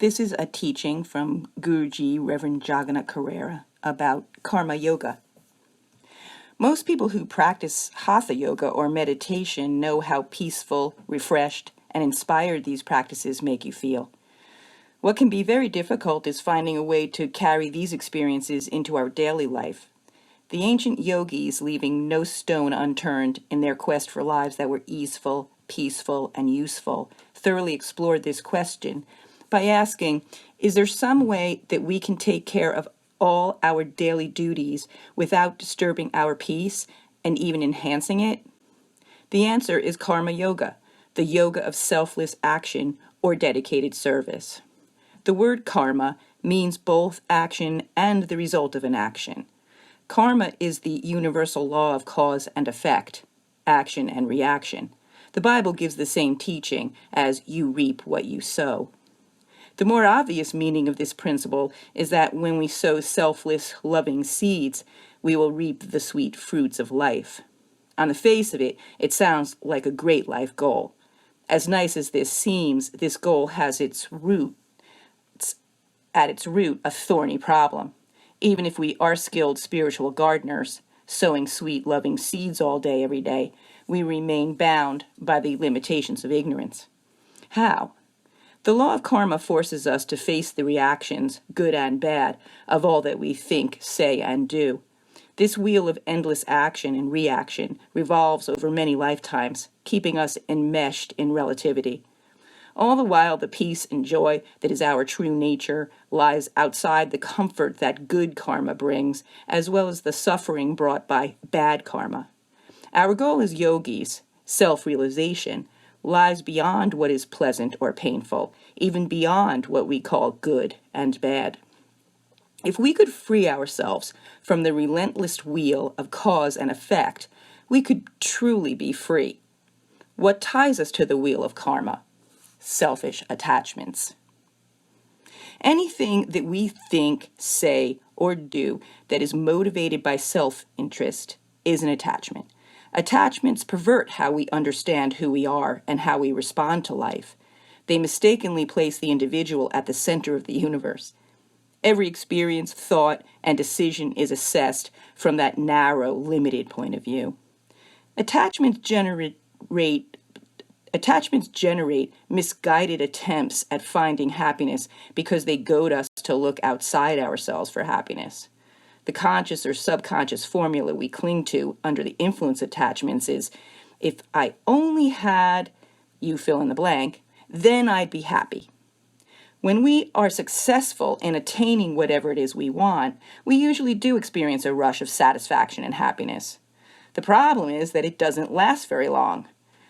This is a teaching from Guruji Reverend Jaganath Carrera about karma yoga. Most people who practice hatha yoga or meditation know how peaceful, refreshed, and inspired these practices make you feel. What can be very difficult is finding a way to carry these experiences into our daily life. The ancient yogis, leaving no stone unturned in their quest for lives that were easeful, peaceful, and useful, thoroughly explored this question by asking, is there some way that we can take care of all our daily duties without disturbing our peace and even enhancing it? The answer is karma yoga, the yoga of selfless action or dedicated service. The word karma means both action and the result of an action. Karma is the universal law of cause and effect, action and reaction. The Bible gives the same teaching as you reap what you sow. The more obvious meaning of this principle is that when we sow selfless, loving seeds, we will reap the sweet fruits of life. On the face of it, it sounds like a great life goal. As nice as this seems, this goal has at its root a thorny problem. Even if we are skilled spiritual gardeners, sowing sweet, loving seeds all day, every day, we remain bound by the limitations of ignorance. How? The law of karma forces us to face the reactions, good and bad, of all that we think, say, and do. This wheel of endless action and reaction revolves over many lifetimes, keeping us enmeshed in relativity. All the while, the peace and joy that is our true nature lies outside the comfort that good karma brings, as well as the suffering brought by bad karma. Our goal as yogis, self-realization, lies beyond what is pleasant or painful, even beyond what we call good and bad. If we could free ourselves from the relentless wheel of cause and effect, we could truly be free. What ties us to the wheel of karma? Selfish attachments. Anything that we think, say, or do that is motivated by self-interest is an attachment. Attachments pervert how we understand who we are and how we respond to life. They mistakenly place the individual at the center of the universe. Every experience, thought, and decision is assessed from that narrow, limited point of view. Attachments generate misguided attempts at finding happiness because they goad us to look outside ourselves for happiness. The conscious or subconscious formula we cling to under the influence of attachments is, if I only had, you fill in the blank, then I'd be happy. When we are successful in attaining whatever it is we want, we usually do experience a rush of satisfaction and happiness. The problem is that it doesn't last very long.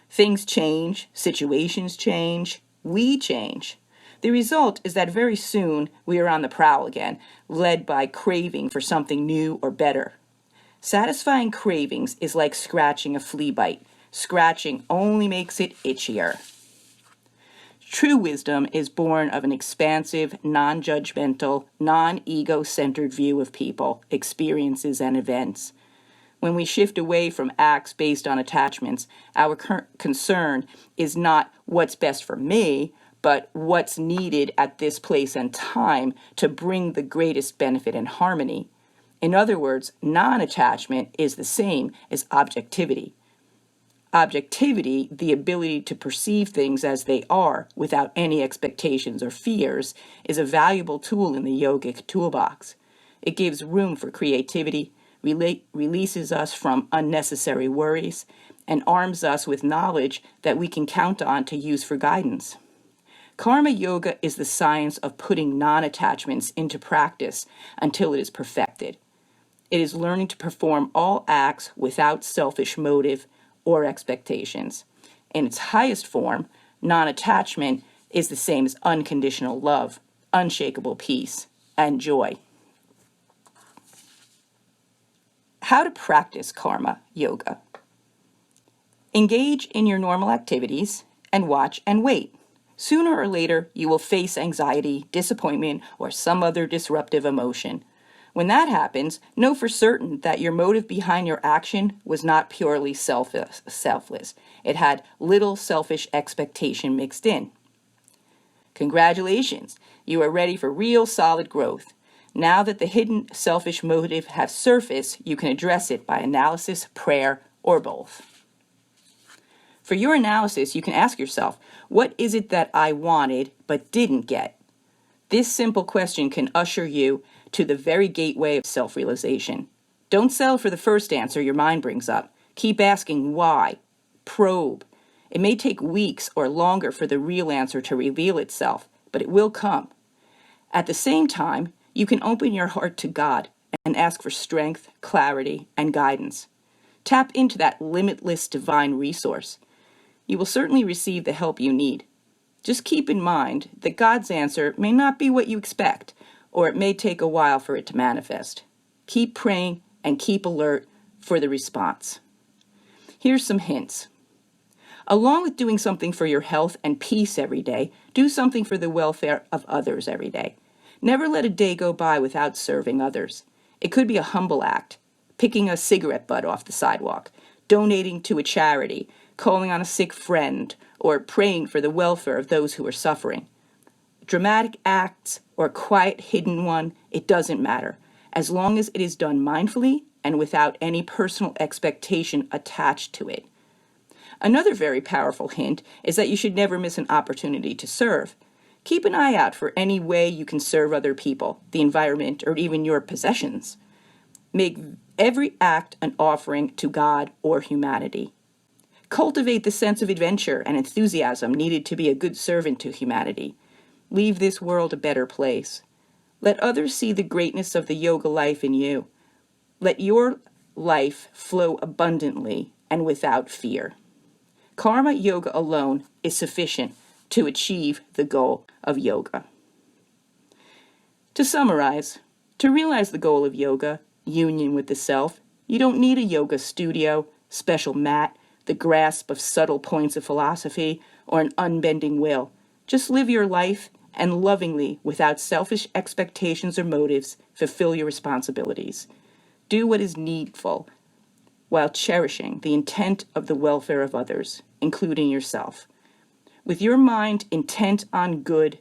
Things change, situations change, we change. The result is that very soon we are on the prowl again, led by craving for something new or better. Satisfying cravings is like scratching a flea bite. Scratching only makes it itchier. True wisdom is born of an expansive, non-judgmental, non-ego-centered view of people, experiences, and events. When we shift away from acts based on attachments, our concern is not what's best for me, but what's needed at this place and time to bring the greatest benefit and harmony. In other words, non-attachment is the same as objectivity. Objectivity, the ability to perceive things as they are without any expectations or fears, is a valuable tool in the yogic toolbox. It gives room for creativity, releases us from unnecessary worries, and arms us with knowledge that we can count on to use for guidance. Karma yoga is the science of putting non-attachments into practice until it is perfected. It is learning to perform all acts without selfish motive or expectations. In its highest form, non-attachment is the same as unconditional love, unshakable peace, and joy. How to practice karma yoga. Engage in your normal activities and watch and wait. Sooner or later, you will face anxiety, disappointment, or some other disruptive emotion. When that happens, know for certain that your motive behind your action was not purely selfless. It had little selfish expectation mixed in. Congratulations, you are ready for real solid growth. Now that the hidden selfish motive has surfaced, you can address it by analysis, prayer, or both. For your analysis, you can ask yourself, what is it that I wanted but didn't get? This simple question can usher you to the very gateway of self-realization. Don't settle for the first answer your mind brings up. Keep asking why. Probe. It may take weeks or longer for the real answer to reveal itself, but it will come. At the same time, you can open your heart to God and ask for strength, clarity, and guidance. Tap into that limitless divine resource. You will certainly receive the help you need. Just keep in mind that God's answer may not be what you expect, or it may take a while for it to manifest. Keep praying and keep alert for the response. Here's some hints. Along with doing something for your health and peace every day, do something for the welfare of others every day. Never let a day go by without serving others. It could be a humble act, picking a cigarette butt off the sidewalk, donating to a charity, calling on a sick friend, or praying for the welfare of those who are suffering. Dramatic acts or quiet hidden one, it doesn't matter, as long as it is done mindfully and without any personal expectation attached to it. Another very powerful hint is that you should never miss an opportunity to serve. Keep an eye out for any way you can serve other people, the environment, or even your possessions. Make every act an offering to God or humanity. Cultivate the sense of adventure and enthusiasm needed to be a good servant to humanity. Leave this world a better place. Let others see the greatness of the yoga life in you. Let your life flow abundantly and without fear. Karma yoga alone is sufficient to achieve the goal of yoga. To summarize, to realize the goal of yoga, union with the self, you don't need a yoga studio, special mat, the grasp of subtle points of philosophy, or an unbending will. Just live your life and lovingly, without selfish expectations or motives, fulfill your responsibilities. Do what is needful while cherishing the intent of the welfare of others, including yourself. With your mind intent on good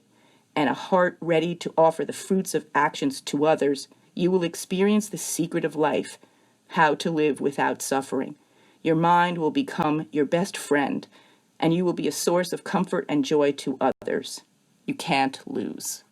and a heart ready to offer the fruits of actions to others, you will experience the secret of life, how to live without suffering. Your mind will become your best friend, and you will be a source of comfort and joy to others. You can't lose.